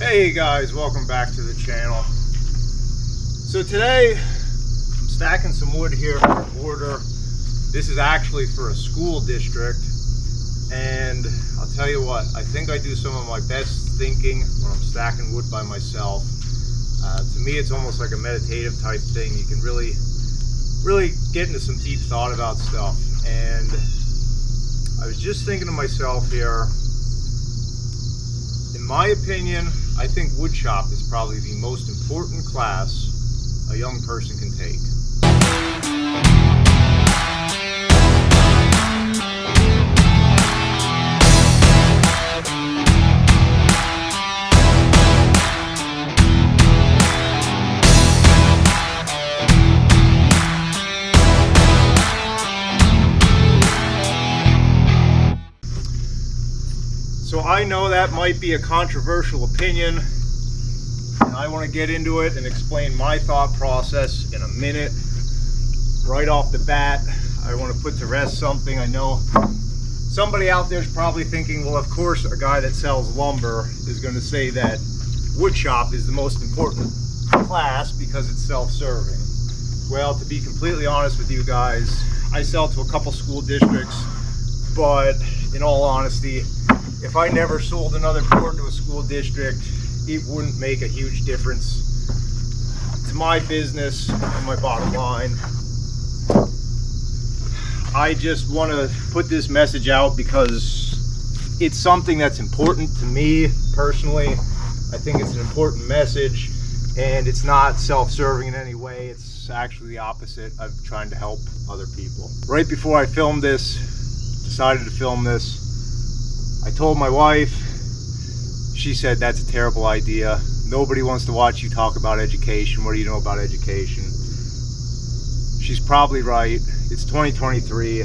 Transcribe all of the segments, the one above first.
Hey guys, welcome back to the channel. So today I'm stacking some wood here for order. This is actually for a school district, and I'll tell you what, I think I do some of my best thinking when I'm stacking wood by myself. To me it's almost like a meditative type thing. You can really get into some deep thought about stuff, and I was just thinking to myself here, in my opinion, I think woodshop is probably the most important class a young person can take. So I know that might be a controversial opinion, and I want to get into it and explain my thought process in a minute. Right off the bat, I want to put to rest something. I know somebody out there is probably thinking, well, of course a guy that sells lumber is going to say that woodshop is the most important class because it's self-serving. Well, to be completely honest with you guys, I sell to a couple school districts, but in all honesty, if I never sold another board to a school district, it wouldn't make a huge difference to my business and my bottom line. I just want to put this message out because it's something that's important to me personally. I think it's an important message, and it's not self-serving in any way. It's actually the opposite of trying to help other people. Right before I decided to film this, I told my wife. She said, that's a terrible idea. Nobody wants to watch you talk about education. What do you know about education? She's probably right. It's 2023.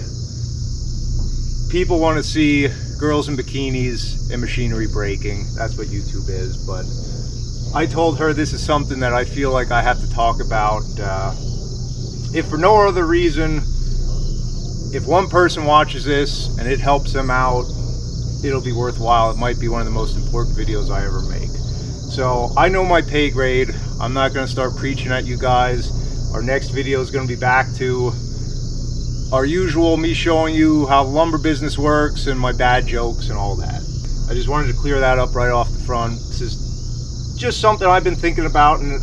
People want to see girls in bikinis and machinery breaking. That's what YouTube is. But I told her this is something that I feel like I have to talk about. If for no other reason, if one person watches this and it helps them out, it'll be worthwhile. It might be one of the most important videos I ever make. So I know my pay grade. I'm not going to start preaching at you guys. Our next video is going to be back to our usual, me showing you how the lumber business works and my bad jokes and all that. I just wanted to clear that up right off the front. This is just something I've been thinking about, and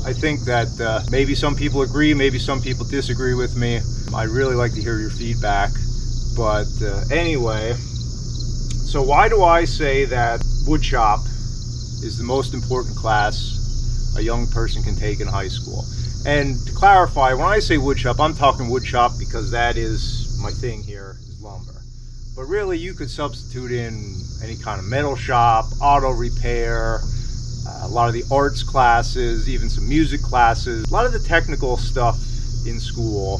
I think that maybe some people agree, maybe some people disagree with me. I'd really like to hear your feedback. But anyway, so why do I say that woodshop is the most important class a young person can take in high school? And to clarify, when I say woodshop, I'm talking woodshop because that is my thing here, is lumber. But really, you could substitute in any kind of metal shop, auto repair, a lot of the arts classes, even some music classes. A lot of the technical stuff in school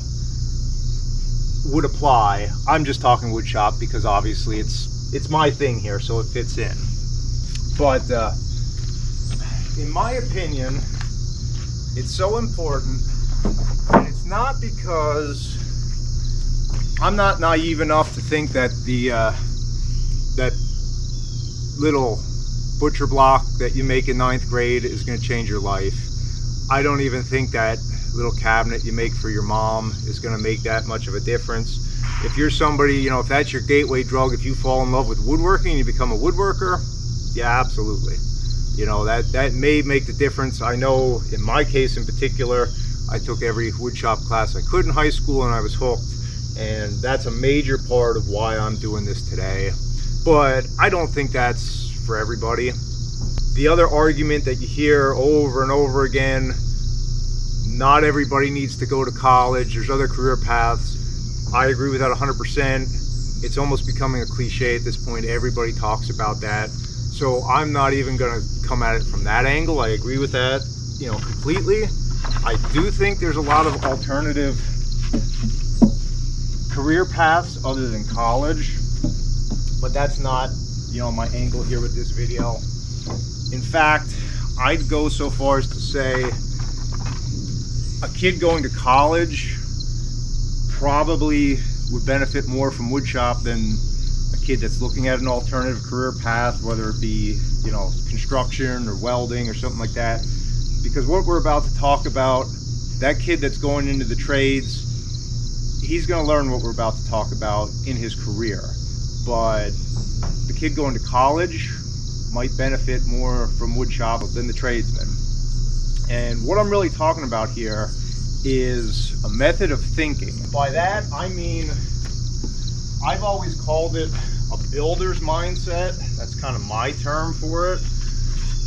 would apply. I'm just talking woodshop because obviously it's my thing here, so it fits in. But in my opinion, it's so important, and it's not because I'm not naive enough to think that that little butcher block that you make in 9th grade is going to change your life. I don't even think that little cabinet you make for your mom is going to make that much of a difference. If you're somebody, you know, if that's your gateway drug, if you fall in love with woodworking and you become a woodworker, yeah, absolutely. You know, that may make the difference. I know in my case in particular, I took every woodshop class I could in high school and I was hooked. And that's a major part of why I'm doing this today. But I don't think that's for everybody. The other argument that you hear over and over again, not everybody needs to go to college. There's other career paths. I agree with that 100%. It's almost becoming a cliche at this point. Everybody talks about that. So I'm not even going to come at it from that angle. I agree with that, you know, completely. I do think there's a lot of alternative career paths other than college, but that's not, you know, my angle here with this video. In fact, I'd go so far as to say a kid going to college probably would benefit more from woodshop than a kid that's looking at an alternative career path, whether it be, you know, construction or welding or something like that. Because what we're about to talk about, that kid that's going into the trades, he's going to learn what we're about to talk about in his career. But the kid going to college might benefit more from woodshop than the tradesman. And what I'm really talking about here is a method of thinking. By that, I mean, I've always called it a builder's mindset. That's kind of my term for it.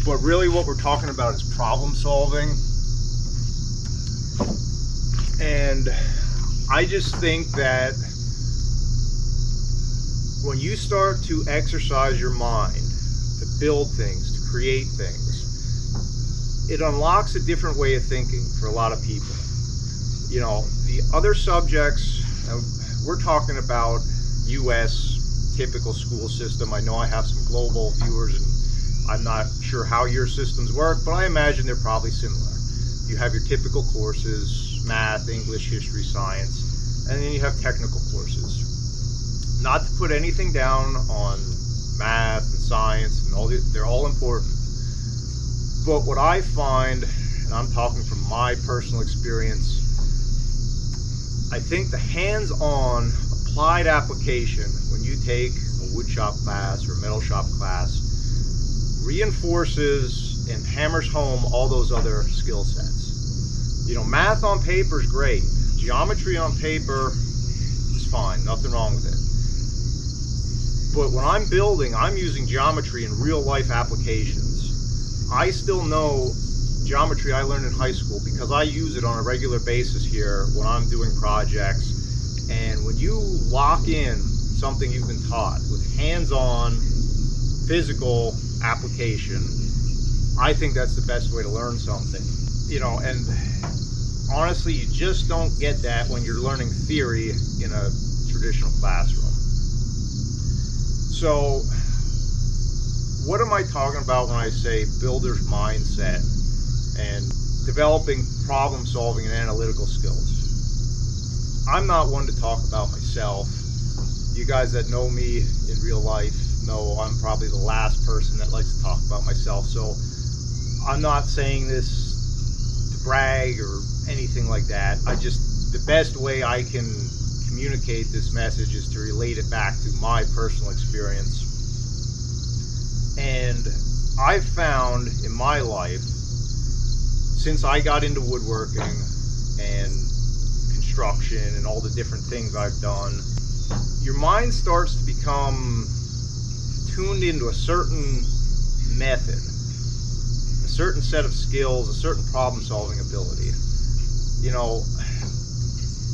But really what we're talking about is problem solving. And I just think that when you start to exercise your mind, to build things, to create things, it unlocks a different way of thinking for a lot of people. You know, the other subjects, we're talking about US typical school system. I know I have some global viewers and I'm not sure how your systems work, but I imagine they're probably similar. You have your typical courses, math, English, history, science, and then you have technical courses. Not to put anything down on math and science and they're all important. But what I find, and I'm talking from my personal experience, I think the hands-on applied application when you take a woodshop class or a metal shop class reinforces and hammers home all those other skill sets. You know, math on paper is great. Geometry on paper is fine, nothing wrong with it. But when I'm building, I'm using geometry in real life applications. I still know geometry I learned in high school because I use it on a regular basis here when I'm doing projects. And when you lock in something you've been taught with hands-on physical application, I think that's the best way to learn something. You know, and honestly, you just don't get that when you're learning theory in a traditional classroom. So what am I talking about when I say builder's mindset and developing problem solving and analytical skills? I'm not one to talk about myself. You guys that know me in real life know I'm probably the last person that likes to talk about myself. So I'm not saying this to brag or anything like that. The best way I can communicate this message is to relate it back to my personal experience. And I've found in my life, since I got into woodworking and construction and all the different things I've done, your mind starts to become tuned into a certain method, a certain set of skills, a certain problem solving ability. You know,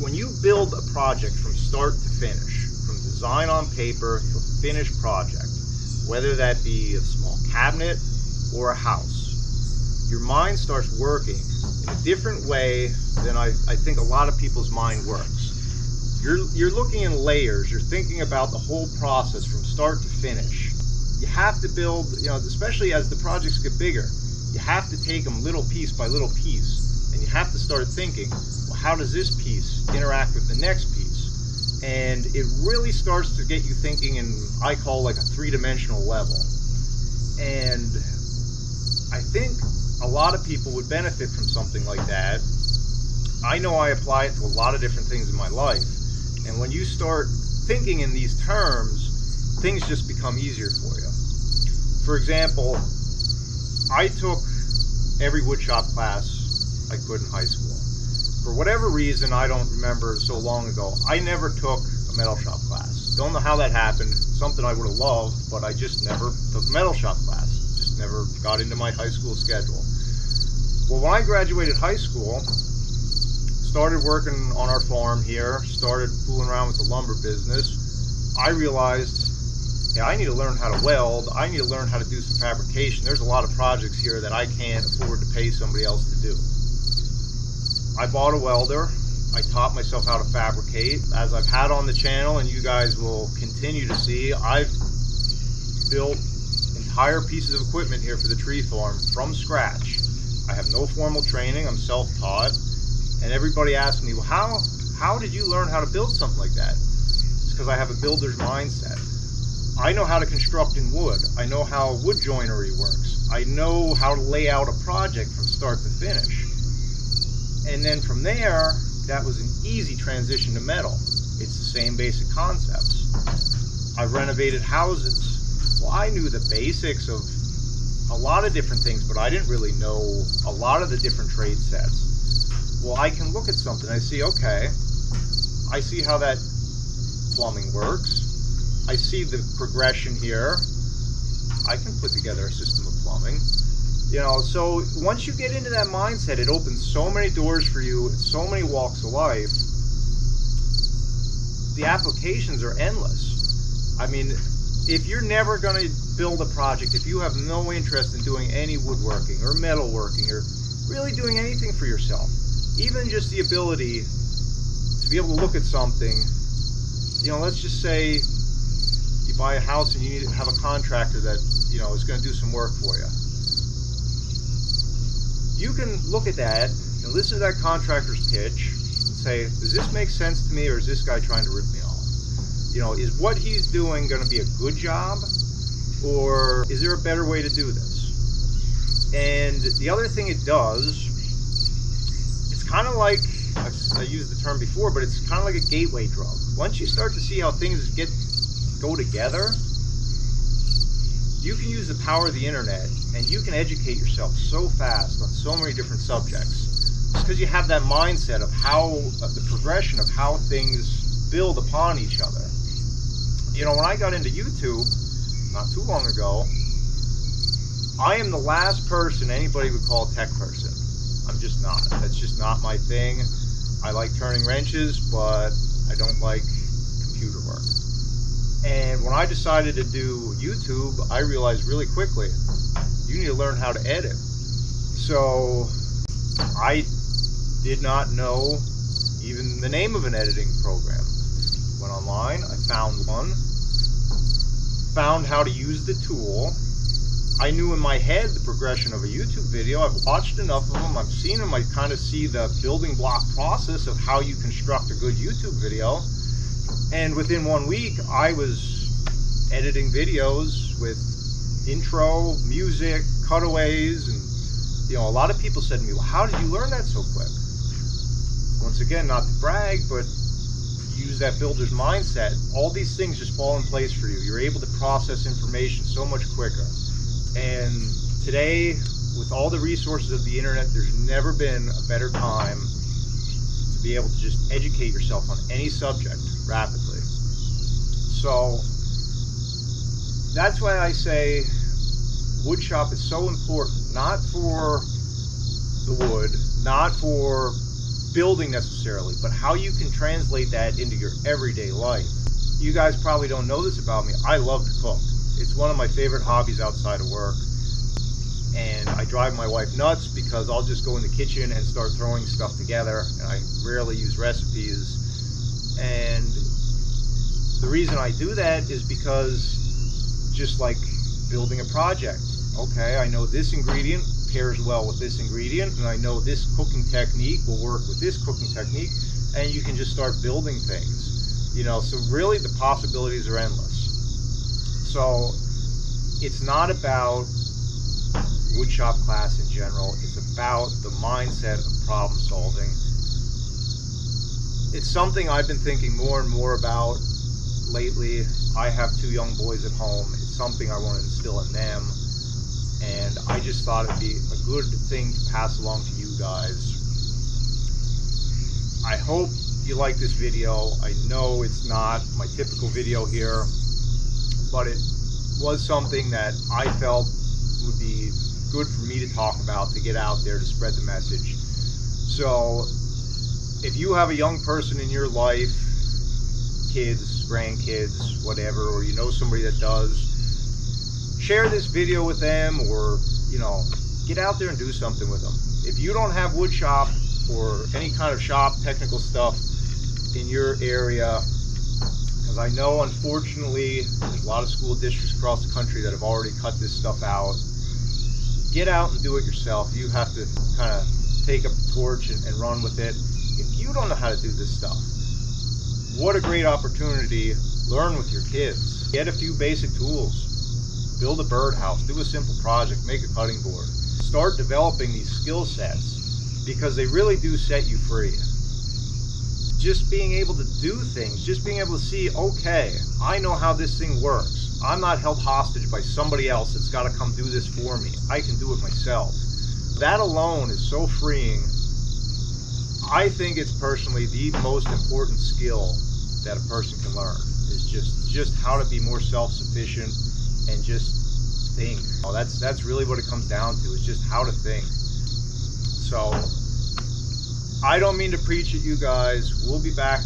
when you build a project from start to finish, from design on paper to a finished project, whether that be a small cabinet or a house, your mind starts working in a different way than I think a lot of people's mind works. You're looking in layers, you're thinking about the whole process from start to finish. You have to build, you know, especially as the projects get bigger, you have to take them little piece by little piece, and you have to start thinking, well, how does this piece interact with the next piece? And it really starts to get you thinking in, I call like a three-dimensional level. And I think a lot of people would benefit from something like that. I know I apply it to a lot of different things in my life. And when you start thinking in these terms, things just become easier for you. For example, I took every woodshop class I could in high school. For whatever reason, I don't remember so long ago, I never took a metal shop class. Don't know how that happened. Something I would have loved, but I just never took a metal shop class. Just never got into my high school schedule. Well, when I graduated high school, started working on our farm here, started fooling around with the lumber business, I realized, yeah, I need to learn how to weld. I need to learn how to do some fabrication. There's a lot of projects here that I can't afford to pay somebody else to do. I bought a welder. I taught myself how to fabricate. As I've had on the channel, and you guys will continue to see, I've built entire pieces of equipment here for the tree farm from scratch. I have no formal training. I'm self-taught. And everybody asks me, well, how did you learn how to build something like that? It's because I have a builder's mindset. I know how to construct in wood. I know how wood joinery works. I know how to lay out a project from start to finish. And then from there, that was an easy transition to metal. It's the same basic concepts. I've renovated houses. Well, I knew the basics of a lot of different things, but I didn't really know a lot of the different trade sets. Well, I can look at something, I see, okay, I see how that plumbing works. I see the progression here. I can put together a system of plumbing. You know, so once you get into that mindset, it opens so many doors for you, so many walks of life. The applications are endless. I mean, if you're never going to build a project, if you have no interest in doing any woodworking or metalworking or really doing anything for yourself, even just the ability to be able to look at something, you know, let's just say you buy a house and you need to have a contractor that, you know, is going to do some work for you. You can look at that and listen to that contractor's pitch and say, does this make sense to me, or is this guy trying to rip me off? You know, is what he's doing going to be a good job, or is there a better way to do this? And the other thing it does, it's kind of like, I used the term before, but it's kind of like a gateway drug. Once you start to see how things go together, you can use the power of the internet and you can educate yourself so fast on so many different subjects. It's because you have that mindset of the progression of how things build upon each other. You know, when I got into YouTube not too long ago, I am the last person anybody would call a tech person. I'm just not. That's just not my thing. I like turning wrenches, but I don't like computer work. And when I decided to do YouTube, I realized really quickly, you need to learn how to edit. So I did not know even the name of an editing program. Went online, I found one, found how to use the tool. I knew in my head the progression of a YouTube video. I've watched enough of them, I've seen them, I kind of see the building block process of how you construct a good YouTube video. And within 1 week, I was editing videos with intro, music, cutaways, and, you know, a lot of people said to me, well, how did you learn that so quick? Once again, not to brag, but use that builder's mindset. All these things just fall in place for you. You're able to process information so much quicker. And today, with all the resources of the internet, there's never been a better time to be able to just educate yourself on any subject rapidly. So that's why I say woodshop is so important, not for the wood, not for building necessarily, but how you can translate that into your everyday life. You guys probably don't know this about me. I love to cook. It's one of my favorite hobbies outside of work. And I drive my wife nuts because I'll just go in the kitchen and start throwing stuff together, and I rarely use recipes. And the reason I do that is because, just like building a project, okay, I know this ingredient pairs well with this ingredient, and I know this cooking technique will work with this cooking technique, and you can just start building things, you know. So really the possibilities are endless. So it's not about woodshop class in general, it's about the mindset of problem solving. It's something I've been thinking more and more about lately. I have 2 young boys at home. It's something I want to instill in them, and I just thought it'd be a good thing to pass along to you guys. I hope you like this video. I know it's not my typical video here, but it was something that I felt would be good for me to talk about, to get out there, to spread the message. So if you have a young person in your life, kids, grandkids, whatever, or you know somebody that does, share this video with them, or, you know, get out there and do something with them. If you don't have woodshop or any kind of shop technical stuff in your area, because I know unfortunately there's a lot of school districts across the country that have already cut this stuff out, get out and do it yourself. You have to kind of take up the torch and run with it. If you don't know how to do this stuff, what a great opportunity. Learn with your kids. Get a few basic tools. Build a birdhouse, do a simple project, make a cutting board. Start developing these skill sets because they really do set you free. Just being able to do things, just being able to see, okay, I know how this thing works. I'm not held hostage by somebody else that's got to come do this for me. I can do it myself. That alone is so freeing. I think it's personally the most important skill that a person can learn, is just how to be more self-sufficient and just think. That's really what it comes down to, is just how to think. So I don't mean to preach at you guys. We'll be back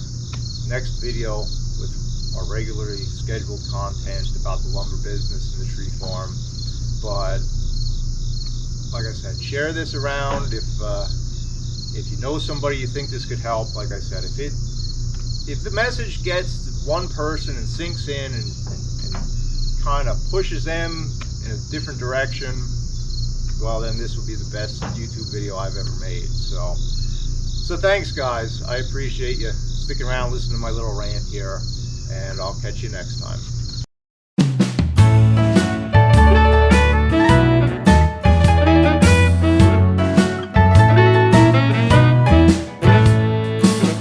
next video with our regularly scheduled content about the lumber business and the tree farm. But like I said, share this around if you know somebody you think this could help. Like I said, if the message gets one person and sinks in and kind of pushes them in a different direction, well, then this will be the best YouTube video I've ever made. So thanks, guys. I appreciate you sticking around, listening to my little rant here, and I'll catch you next time.